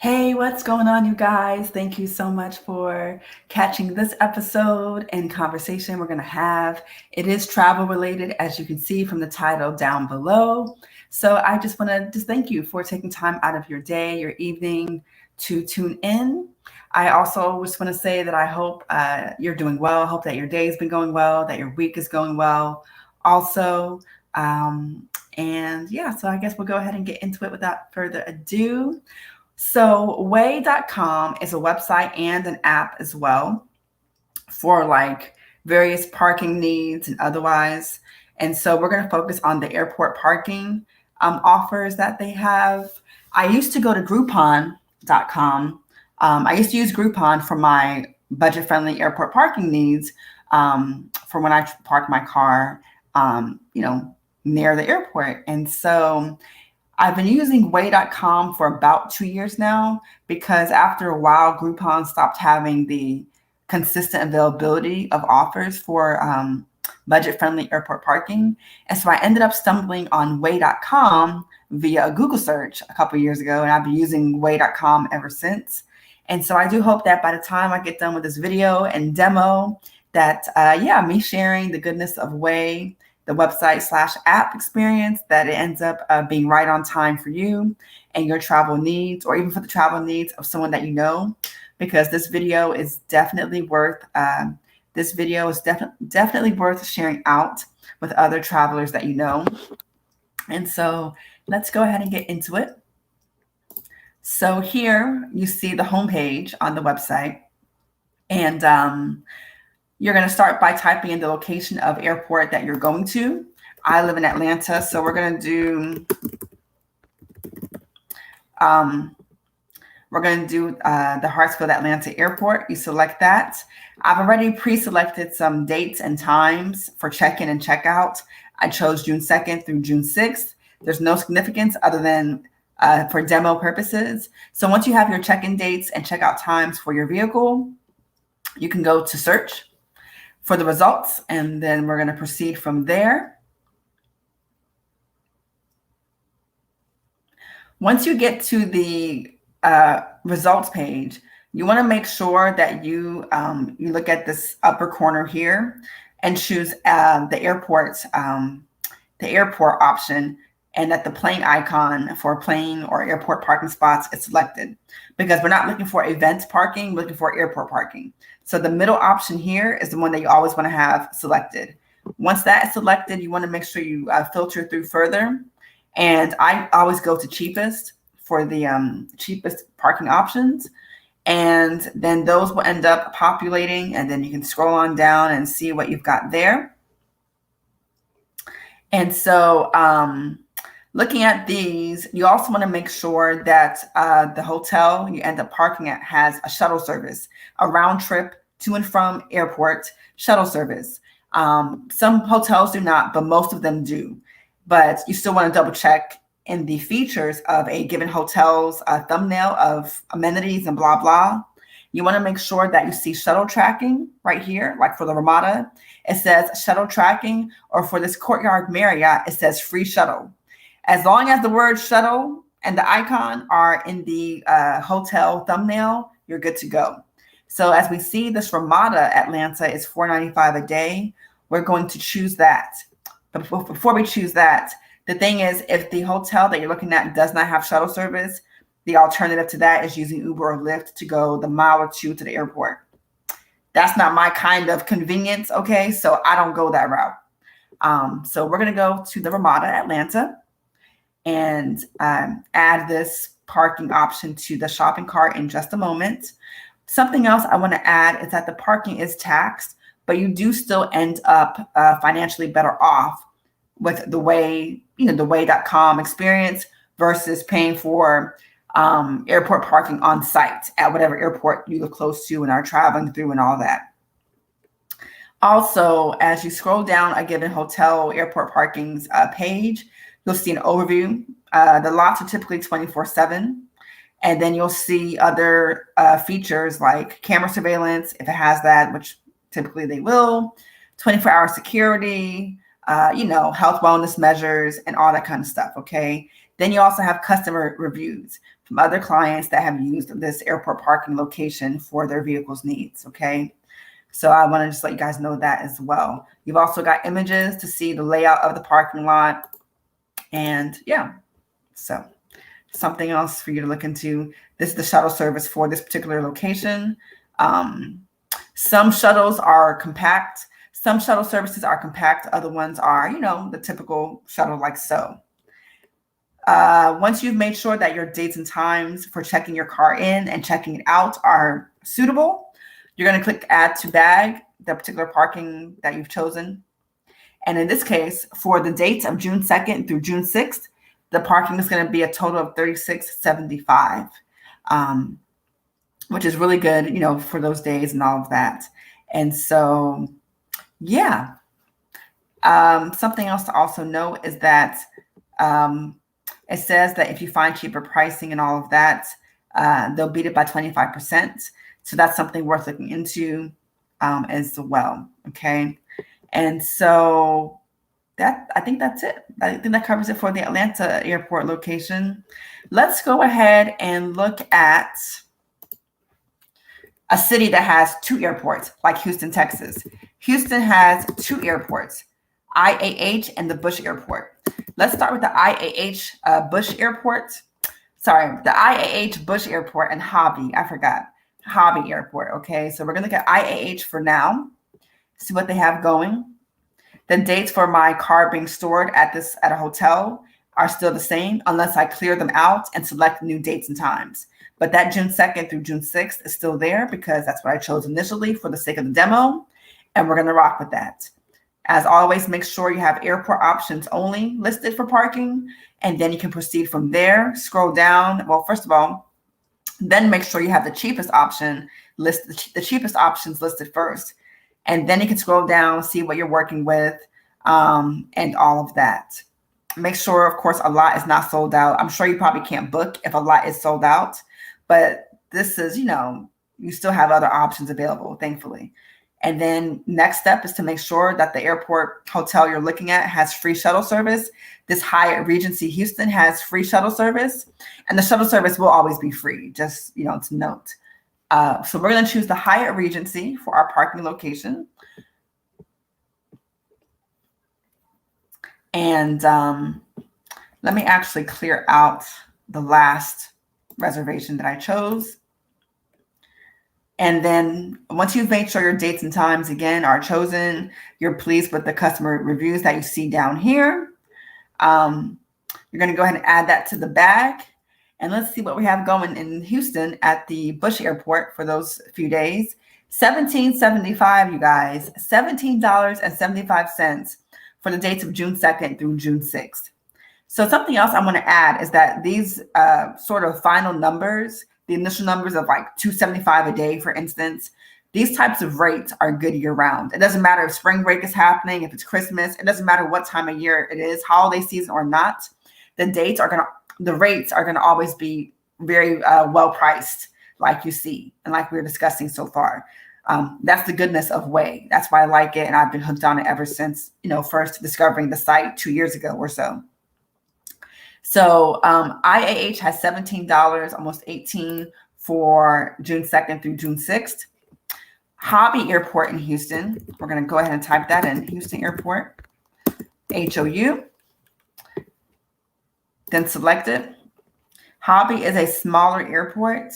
Hey, what's going on, you guys? Thank you so much for catching this episode and conversation we're going to have. It is travel related, as you can see from the title down below. So I just want to thank you for taking time out of your day, your evening to tune in. I also just want to say that I hope you're doing well. I hope that your day's been going well, that your week is going well. Also, and yeah, so I guess we'll go ahead and get into it without further ado. So way.com is a website and an app as well for like various parking needs and otherwise. And so we're going to focus on the airport parking offers that they have. I used to go to Groupon.com. I used to use Groupon for my budget-friendly airport parking needs for when I park my car, near the airport. And so I've been using way.com for about 2 years now because after a while, Groupon stopped having the consistent availability of offers for budget-friendly airport parking. And so I ended up stumbling on way.com via a Google search a couple years ago, and I've been using way.com ever since. And so I do hope that by the time I get done with this video and demo that, me sharing the goodness of Way, the website/app experience, that it ends up being right on time for you and your travel needs, or even for the travel needs of someone that you know, because this video is definitely worth definitely worth sharing out with other travelers that you know. And so let's go ahead and get into it. So here you see the homepage on the website, and you're going to start by typing in the location of airport that you're going to. I live in Atlanta, so we're going to do the Hartsfield Atlanta Airport. You select that. I've already pre-selected some dates and times for check-in and check-out. I chose June 2nd through June 6th. There's no significance other than for demo purposes. So once you have your check-in dates and check-out times for your vehicle, you can go to search for the results, and then we're going to proceed from there. Once you get to the results page, you want to make sure that you look at this upper corner here and choose the airport option, and that the plane icon for plane or airport parking spots is selected, because we're not looking for event parking, we're looking for airport parking. So the middle option here is the one that you always want to have selected. Once that is selected, you want to make sure you filter through further. And I always go to cheapest for the cheapest parking options. And then those will end up populating, and then you can scroll on down and see what you've got there. And so looking at these, you also want to make sure that the hotel you end up parking at has a shuttle service, a round trip to and from airport shuttle service. Some hotels do not, but most of them do. But you still want to double check in the features of a given hotel's thumbnail of amenities and blah, blah. You want to make sure that you see shuttle tracking right here, like for the Ramada, it says shuttle tracking, or for this Courtyard Marriott, it says free shuttle. As long as the word shuttle and the icon are in the hotel thumbnail, you're good to go. So as we see, this Ramada Atlanta is $495 a day. We're going to choose that. But before we choose that, the thing is, if the hotel that you're looking at does not have shuttle service, the alternative to that is using Uber or Lyft to go the mile or two to the airport. That's not my kind of convenience, okay? So I don't go that route. So we're going to go to the Ramada Atlanta and add this parking option to the shopping cart in just a moment. Something else I want to add is that the parking is taxed, but you do still end up financially better off with the way.com experience versus paying for airport parking on site at whatever airport you live close to and are traveling through and all that. Also, as you scroll down a given hotel airport parking's page, you'll see an overview. The lots are typically 24/7. And then you'll see other features like camera surveillance, if it has that, which typically they will, 24-hour security, health wellness measures and all that kind of stuff. Okay. Then you also have customer reviews from other clients that have used this airport parking location for their vehicle's needs. Okay. So I want to just let you guys know that as well. You've also got images to see the layout of the parking lot. And yeah, so something else for you to look into. This is the shuttle service for this particular location. Some shuttles are compact. Some shuttle services are compact. Other ones are, the typical shuttle like so. Once you've made sure that your dates and times for checking your car in and checking it out are suitable, you're going to click Add to Bag, the particular parking that you've chosen. And in this case, for the dates of June 2nd through June 6th, the parking is going to be a total of $36.75, which is really good, for those days and all of that. And so, yeah. Something else to also note is that it says that if you find cheaper pricing and all of that, they'll beat it by 25%. So that's something worth looking into as well. Okay. And so I think that's it. I think that covers it for the Atlanta airport location. Let's go ahead and look at a city that has 2 airports, like Houston, Texas. Houston has 2 airports, IAH and the Bush Airport. Let's start with the IAH Bush Airport. Sorry, the IAH Bush Airport and Hobby. I forgot. Hobby Airport. Okay, so we're going to look at IAH for now, see what they have going. The dates for my car being stored at a hotel are still the same unless I clear them out and select new dates and times. But that June 2nd through June 6th is still there because that's what I chose initially for the sake of the demo. And we're going to rock with that. As always, make sure you have airport options only listed for parking, and then you can proceed from there. Scroll down. Well, first of all, then make sure you have the cheapest option listed, the cheapest options listed first. And then you can scroll down, see what you're working with, and all of that. Make sure, of course, a lot is not sold out. I'm sure you probably can't book if a lot is sold out, but this is, you still have other options available, thankfully. And then next step is to make sure that the airport hotel you're looking at has free shuttle service. This Hyatt Regency Houston has free shuttle service, and the shuttle service will always be free, just, to note. So we're going to choose the Hyatt Regency for our parking location. And let me actually clear out the last reservation that I chose. And then once you've made sure your dates and times, again, are chosen, you're pleased with the customer reviews that you see down here, you're going to go ahead and add that to the bag. And let's see what we have going in Houston at the Bush Airport for those few days. $17.75, you guys. $17.75 for the dates of June 2nd through June 6th. So something else I want to add is that these sort of final numbers, the initial numbers of like $275 a day, for instance, these types of rates are good year round. It doesn't matter if spring break is happening, if it's Christmas, it doesn't matter what time of year it is, holiday season or not. The rates are going to always be very well priced, like you see and like we were discussing so far. That's the goodness of Way. That's why I like it, and I've been hooked on it ever since first discovering the site 2 years ago or so. So IAH has $17, almost $18 for June 2nd through June 6th. Hobby Airport in Houston. We're going to go ahead and type that in. Houston Airport, HOU. Then select it. Hobby is a smaller airport.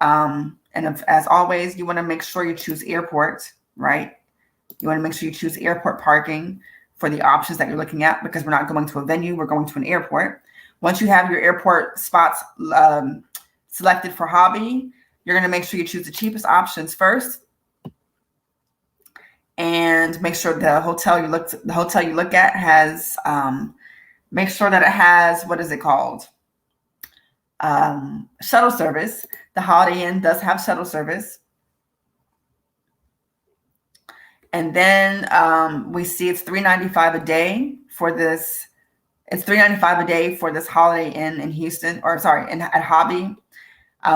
And as always, you want to make sure you choose airport, right? You want to make sure you choose airport parking for the options that you're looking at, because we're not going to a venue, we're going to an airport. Once you have your airport spots selected for Hobby, you're going to make sure you choose the cheapest options first, and make sure the hotel you look at has make sure that it has, what is it called? Shuttle service. The Holiday Inn does have shuttle service. And then we see it's $395 a day for this. It's $395 a day for this Holiday Inn in Houston, or sorry, at Hobby,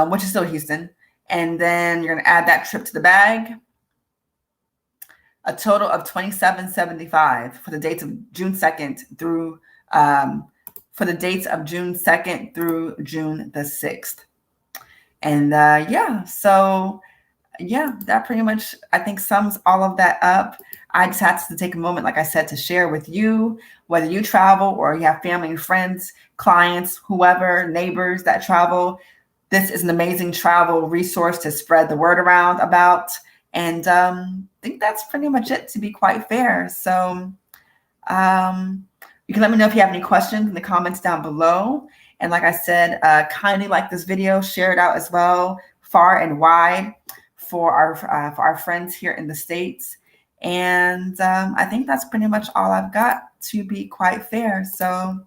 which is still Houston. And then you're going to add that trip to the bag. a total of $27.75 for the dates of June 2nd through June the 6th. And that pretty much, I think, sums all of that up. I just had to take a moment, like I said, to share with you, whether you travel or you have family and friends, clients, whoever, neighbors that travel. This is an amazing travel resource to spread the word around about. And I think that's pretty much it, to be quite fair. So you can let me know if you have any questions in the comments down below. And like I said, kindly like this video, share it out as well, far and wide, for our friends here in the States. And I think that's pretty much all I've got, to be quite fair. So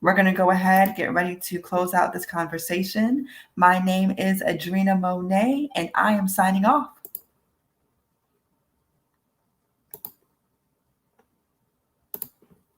we're going to go ahead, get ready to close out this conversation. My name is Adrena Monet, and I am signing off.